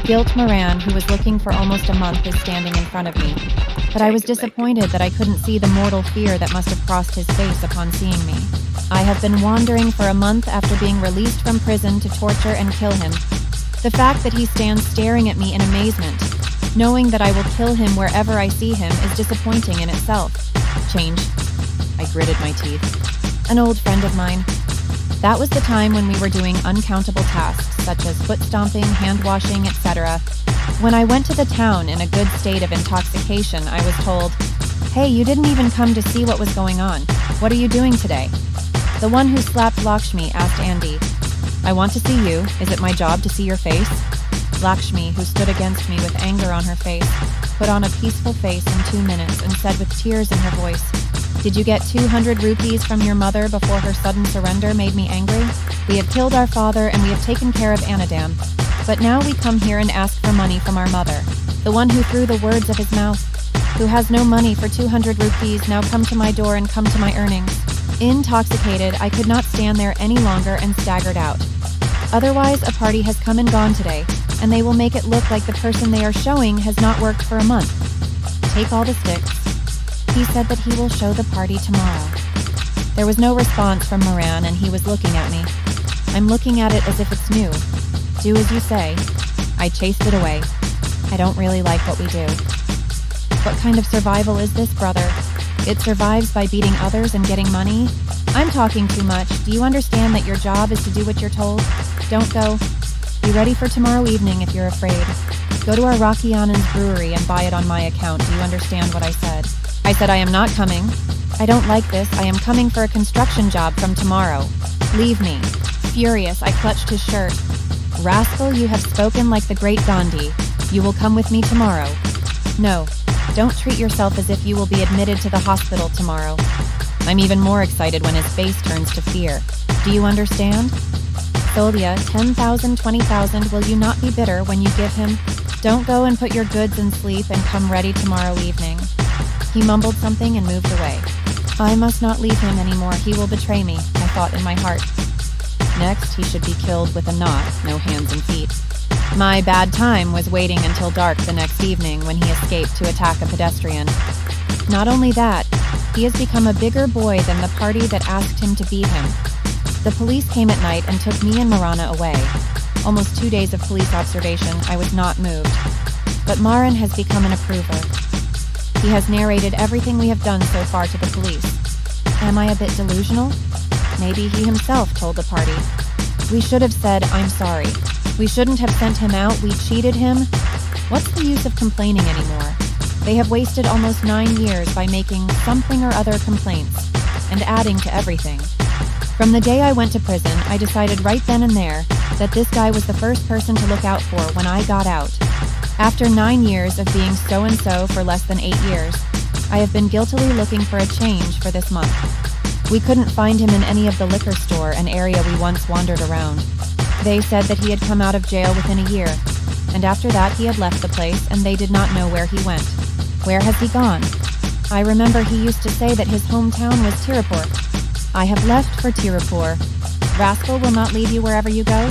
Guilt Maran, who was looking for almost a month, is standing in front of me. But I was disappointed that I couldn't see the mortal fear that must have crossed his face upon seeing me. I have been wandering for a month after being released from prison to torture and kill him. The fact that he stands staring at me in amazement, knowing that I will kill him wherever I see him, is disappointing in itself. Change. I gritted my teeth. An old friend of mine. That was the time when we were doing uncountable tasks, such as foot stomping, hand washing, etc. When I went to the town in a good state of intoxication, I was told, "Hey, you didn't even come to see what was going on. What are you doing today?" The one who slapped Lakshmi asked Andi, "I want to see you. Is it my job to see your face?" Lakshmi, who stood against me with anger on her face, put on a peaceful face in 2 minutes and said with tears in her voice, "Did you get 200 rupees from your mother before her sudden surrender made me angry? We have killed our father and we have taken care of Anadam. But now we come here and ask for money from our mother, the one who threw the words of his mouth, who has no money for 200 rupees, now come to my door and come to my earnings." Intoxicated, I could not stand there any longer and staggered out. Otherwise, a party has come and gone today, and they will make it look like the person they are showing has not worked for a month. Take all the sticks. He said that he will show the party tomorrow. There was no response from Maran, and he was looking at me. I'm looking at it as if it's new. Do as you say. I chased it away. I don't really like what we do. What kind of survival is this, brother? It survives by beating others and getting money? I'm talking too much. Do you understand that your job is to do what you're told? Don't go. Be ready for tomorrow evening if you're afraid. Go to our Rocky Anand's brewery and buy it on my account. Do you understand what I said? I said I am not coming. I don't like this. I am coming for a construction job from tomorrow. Leave me. Furious, I clutched his shirt. Rascal, you have spoken like the great Gandhi. You will come with me tomorrow. No, don't treat yourself as if you will be admitted to the hospital tomorrow. I'm even more excited when his face turns to fear. Do you understand? Soldia, 10,000, 20,000, will you not be bitter when you give him? Don't go and put your goods in sleep and come ready tomorrow evening. He mumbled something and moved away. I must not leave him anymore. He will betray me, I thought in my heart. Next, he should be killed with a knot, no hands and feet. My bad time was waiting until dark the next evening when he escaped to attack a pedestrian. Not only that, he has become a bigger boy than the party that asked him to beat him. The police came at night and took me and Marana away. Almost 2 days of police observation, I was not moved. But Maran has become an approver. He has narrated everything we have done so far to the police. Am I a bit delusional? Maybe he himself told the party. We should have said, "I'm sorry." We shouldn't have sent him out. We cheated him. What's the use of complaining anymore? They have wasted almost 9 years by making something or other complaints and adding to everything. From the day I went to prison, I decided right then and there that this guy was the first person to look out for when I got out. After 9 years of being so-and-so for less than 8 years, I have been guiltily looking for a change for this month. We couldn't find him in any of the liquor store, an area we once wandered around. They said that he had come out of jail within a year, and after that he had left the place and they did not know where he went. Where has he gone? I remember he used to say that his hometown was Tirupur. I have left for Tirupur. Rascal will not leave you wherever you go?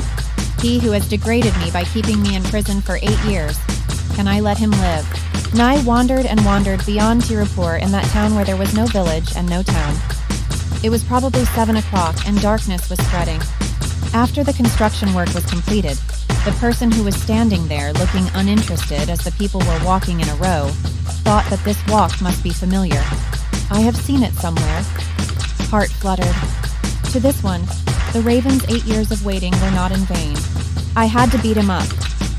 He who has degraded me by keeping me in prison for 8 years. Can I let him live? And I wandered and wandered beyond Tirupur in that town where there was no village and no town. It was probably 7 o'clock and darkness was spreading. After the construction work was completed, the person who was standing there looking uninterested as the people were walking in a row thought that this walk must be familiar. I have seen it somewhere. Heart fluttered. To this one, the Raven's 8 years of waiting were not in vain. I had to beat him up,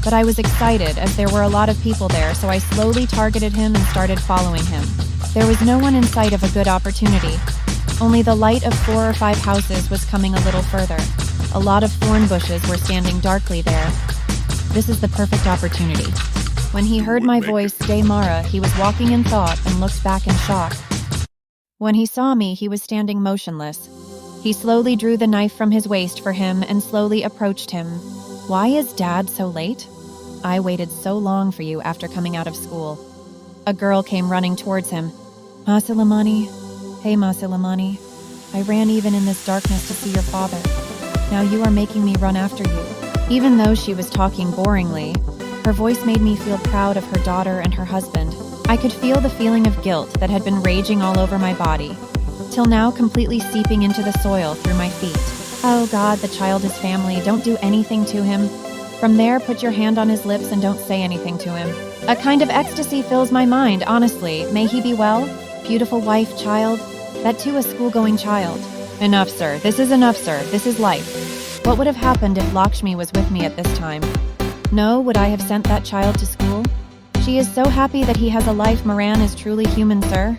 but I was excited as there were a lot of people there, so I slowly targeted him and started following him. There was no one in sight of a good opportunity. Only the light of 4 or 5 houses was coming a little further. A lot of thorn bushes were standing darkly there. This is the perfect opportunity. When he heard my voice, Mara, he was walking in thought and looked back in shock. When he saw me, he was standing motionless. He slowly drew the knife from his waist for him and slowly approached him. Why is Dad so late? I waited so long for you after coming out of school. A girl came running towards him. Masilamani. Hey, Masilamani. I ran even in this darkness to see your father. Now you are making me run after you. Even though she was talking boringly, Her voice made me feel proud of her daughter and her husband. I could feel the feeling of guilt that had been raging all over my body, till now completely seeping into the soil through my feet. Oh God, the child is family. Don't do anything to him. From there, put your hand on his lips and don't say anything to him. A kind of ecstasy fills my mind, honestly. May he be well? Beautiful wife, child. That too a school-going child. Enough, sir. This is enough, sir. This is life. What would have happened if Lakshmi was with me at this time? No, would I have sent that child to school? She is so happy that he has a life. Maran is truly human, sir.